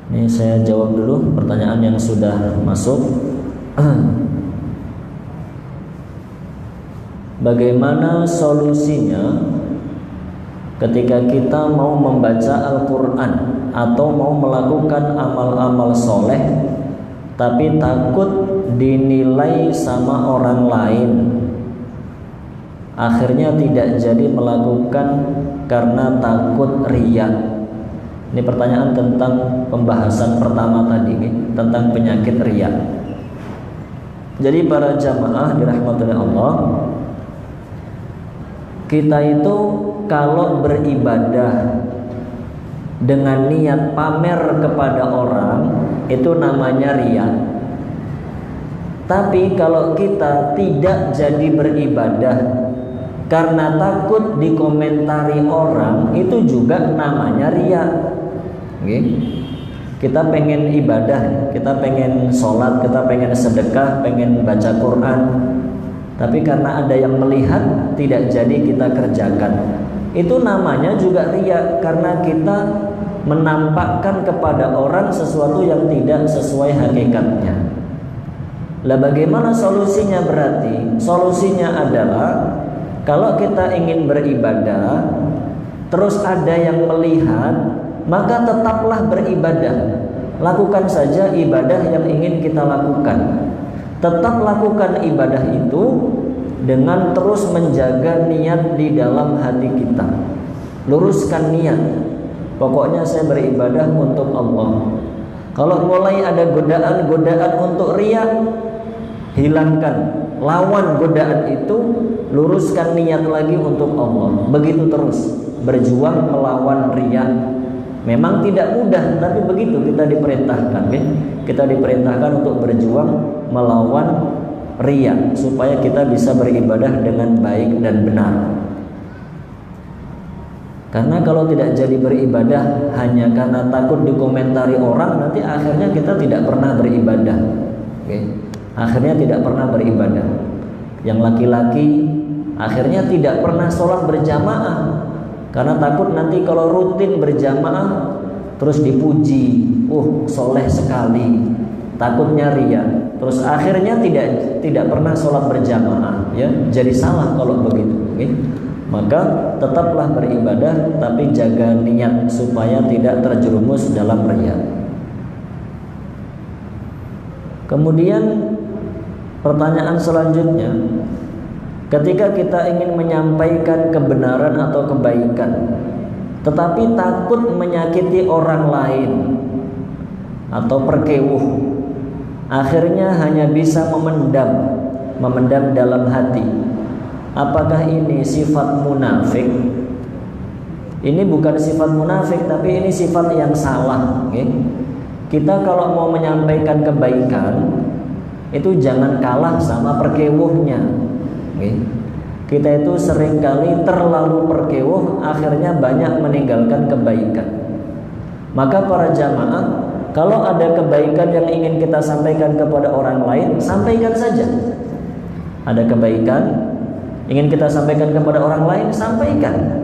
Ini saya jawab dulu pertanyaan yang sudah masuk. Bagaimana solusinya ketika kita mau membaca Al-Quran atau mau melakukan amal-amal soleh tapi takut dinilai sama orang lain, akhirnya tidak jadi melakukan karena takut riya? Ini pertanyaan tentang pembahasan pertama tadi, tentang penyakit riya. Jadi para jamaah dirahmati oleh Allah, kita itu kalau beribadah dengan niat pamer kepada orang, itu namanya riya. Tapi kalau kita tidak jadi beribadah karena takut dikomentari orang, itu juga namanya riya. Kita pengen ibadah, kita pengen sholat, kita pengen sedekah, pengen baca Quran, tapi karena ada yang melihat tidak jadi kita kerjakan. Itu namanya juga riya, karena kita menampakkan kepada orang sesuatu yang tidak sesuai hakikatnya. Lah bagaimana solusinya berarti? Solusinya adalah kalau kita ingin beribadah terus ada yang melihat, maka tetaplah beribadah. Lakukan saja ibadah yang ingin kita lakukan. Tetap lakukan ibadah itu dengan terus menjaga niat di dalam hati kita. Luruskan niat. Pokoknya saya beribadah untuk Allah. Kalau mulai ada godaan-godaan untuk riya, hilangkan, lawan godaan itu, luruskan niat lagi untuk Allah. Begitu terus berjuang melawan riya. Memang tidak mudah, tapi begitu kita diperintahkan, ya? Kita diperintahkan untuk berjuang melawan riya supaya kita bisa beribadah dengan baik dan benar. Karena kalau tidak jadi beribadah hanya karena takut dikomentari orang, nanti akhirnya kita tidak pernah beribadah. Okay? Akhirnya tidak pernah beribadah. Yang laki-laki akhirnya tidak pernah sholat berjamaah karena takut nanti kalau rutin berjamaah terus dipuji, soleh sekali, takutnya riya. Terus akhirnya tidak pernah sholat berjamaah, ya. Jadi salah kalau begitu. Okay? Maka tetaplah beribadah, tapi jaga niat supaya tidak terjerumus dalam riya. Kemudian pertanyaan selanjutnya, ketika kita ingin menyampaikan kebenaran atau kebaikan, tetapi takut menyakiti orang lain atau perkewuh, akhirnya hanya bisa memendam dalam hati. Apakah ini sifat munafik? Ini bukan sifat munafik, tapi ini sifat yang salah. Okay? Kita kalau mau menyampaikan kebaikan, itu jangan kalah sama perkewuhnya. Okay? Kita itu seringkali terlalu perkewuh, akhirnya banyak meninggalkan kebaikan. Maka para jamaah, kalau ada kebaikan yang ingin kita sampaikan kepada orang lain, sampaikan saja. Ada kebaikan ingin kita sampaikan kepada orang lain, sampaikan.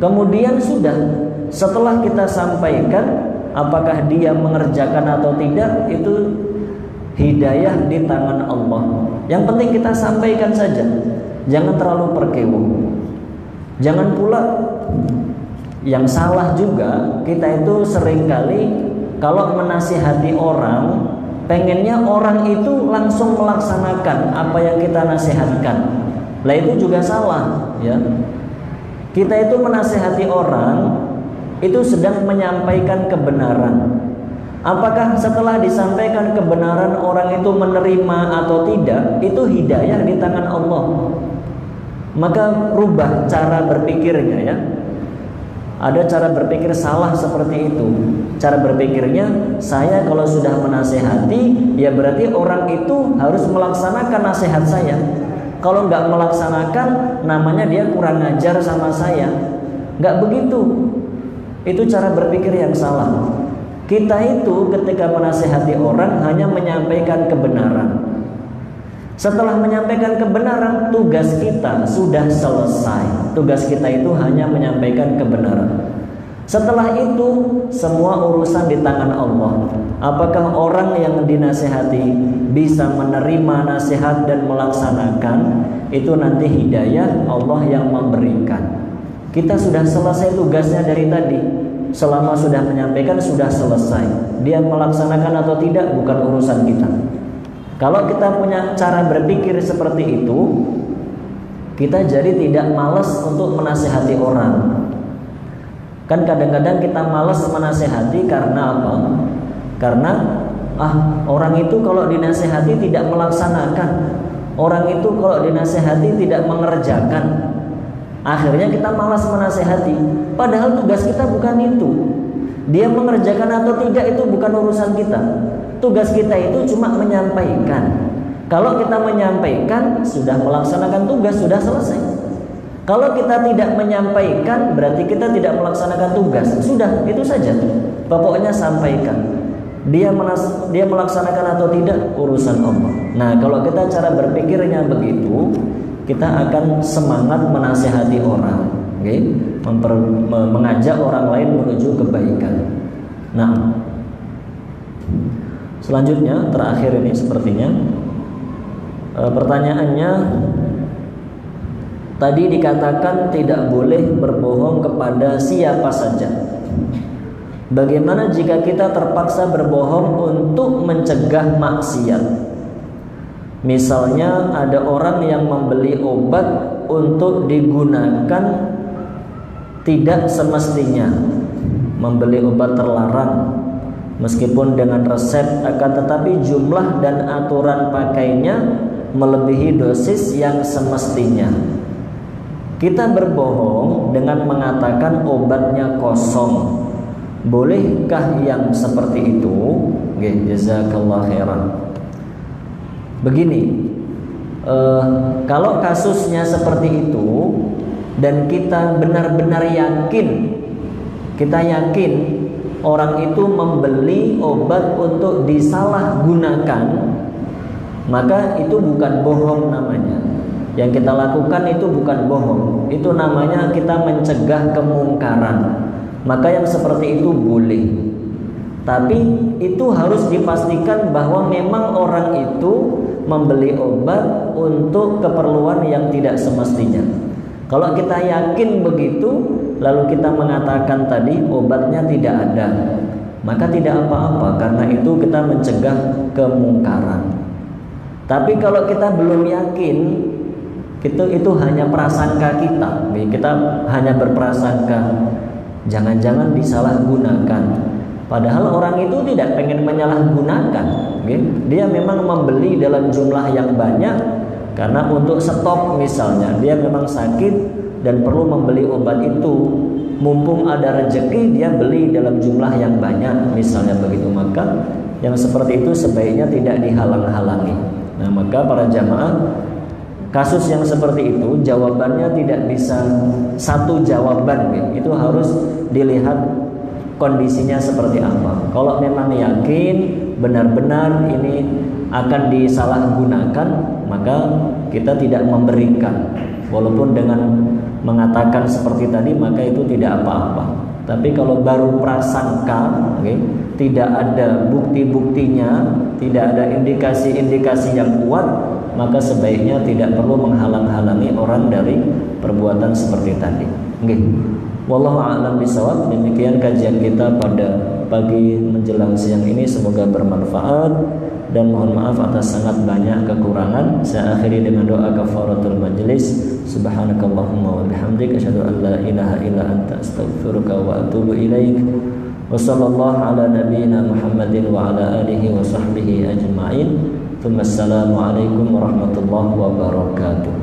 Kemudian sudah, setelah kita sampaikan, apakah dia mengerjakan atau tidak, itu hidayah di tangan Allah. Yang penting kita sampaikan saja. Jangan terlalu perkewuh. Jangan pula yang salah juga, kita itu seringkali kalau menasihati orang, pengennya orang itu langsung melaksanakan apa yang kita nasihatkan. Lah itu juga salah, ya. Kita itu menasihati orang itu sedang menyampaikan kebenaran. Apakah setelah disampaikan kebenaran orang itu menerima atau tidak, itu hidayah di tangan Allah. Maka rubah cara berpikirnya, ya. Ada cara berpikir salah seperti itu. Cara berpikirnya, saya kalau sudah menasehati, ya berarti orang itu harus melaksanakan nasihat saya. Kalau nggak melaksanakan, namanya dia kurang ajar sama saya. Nggak begitu. Itu cara berpikir yang salah. Kita itu ketika menasehati orang hanya menyampaikan kebenaran. Setelah menyampaikan kebenaran, tugas kita sudah selesai. Tugas kita itu hanya menyampaikan kebenaran. Setelah itu, semua urusan di tangan Allah. Apakah orang yang dinasehati bisa menerima nasihat dan melaksanakan, itu nanti hidayah Allah yang memberikan. Kita sudah selesai tugasnya dari tadi. Selama sudah menyampaikan, sudah selesai. Dia melaksanakan atau tidak bukan urusan kita. Kalau kita punya cara berpikir seperti itu, kita jadi tidak malas untuk menasehati orang. Kan kadang-kadang kita malas menasehati karena apa? Karena orang itu kalau dinasehati tidak melaksanakan. Orang itu kalau dinasehati tidak mengerjakan. Akhirnya kita malas menasehati. Padahal tugas kita bukan itu. Dia mengerjakan atau tidak itu bukan urusan kita. Tugas kita itu cuma menyampaikan. Kalau kita menyampaikan, sudah melaksanakan tugas, sudah selesai. Kalau kita tidak menyampaikan, berarti kita tidak melaksanakan tugas. Sudah, itu saja. Pokoknya sampaikan. Dia melaksanakan atau tidak, urusan Allah. Nah, kalau kita cara berpikirnya begitu, kita akan semangat menasihati orang, okay? Mengajak orang lain menuju kebaikan. Nah, selanjutnya, terakhir ini sepertinya pertanyaannya, tadi dikatakan tidak boleh berbohong kepada siapa saja. Bagaimana jika kita terpaksa berbohong untuk mencegah maksiat? Misalnya ada orang yang membeli obat untuk digunakan tidak semestinya. Membeli obat terlarang meskipun dengan resep, akan tetapi jumlah dan aturan pakainya melebihi dosis yang semestinya. Kita berbohong dengan mengatakan obatnya kosong. Bolehkah yang seperti itu? Jazakallah khairan. Begini, kalau kasusnya seperti itu dan kita benar-benar yakin, kita yakin orang itu membeli obat untuk disalahgunakan, maka itu bukan bohong namanya. Yang kita lakukan itu bukan bohong, itu namanya kita mencegah kemungkaran. Maka yang seperti itu boleh. Tapi itu harus dipastikan bahwa memang orang itu membeli obat untuk keperluan yang tidak semestinya. Kalau kita yakin begitu, lalu kita mengatakan tadi obatnya tidak ada, maka tidak apa-apa, karena itu kita mencegah kemungkaran. Tapi kalau kita belum yakin, itu hanya prasangka kita hanya berprasangka, jangan-jangan disalahgunakan. Padahal orang itu tidak pengen menyalahgunakan. Dia memang membeli dalam jumlah yang banyak karena untuk stok misalnya. Dia memang sakit dan perlu membeli obat itu. Mumpung ada rezeki, dia beli dalam jumlah yang banyak misalnya begitu. Maka yang seperti itu sebaiknya tidak dihalang-halangi. Nah, maka para jamaah, kasus yang seperti itu jawabannya tidak bisa satu jawaban, itu harus dilihat kondisinya seperti apa. Kalau memang yakin benar-benar ini akan disalahgunakan, maka kita tidak memberikan. Walaupun dengan mengatakan seperti tadi, maka itu tidak apa-apa. Tapi kalau baru prasangka, tidak ada bukti-buktinya, tidak ada indikasi-indikasi yang kuat, maka sebaiknya tidak perlu menghalang-halangi orang dari perbuatan seperti tadi. Wallahu a'lam bishawab. Demikian kajian kita pada pagi menjelang siang ini, semoga bermanfaat dan mohon maaf atas sangat banyak kekurangan. Saya akhiri dengan doa kafaratul majlis. Subhanakallahumma wa bihamdika asyhadu an la ilaha illa anta astaghfiruka wa atubu ilaik. Wa sallallahu ala nabiyyina Muhammadin wa ala alihi wa sahbihi ajma'in. Assalamualaikum warahmatullahi wabarakatuh.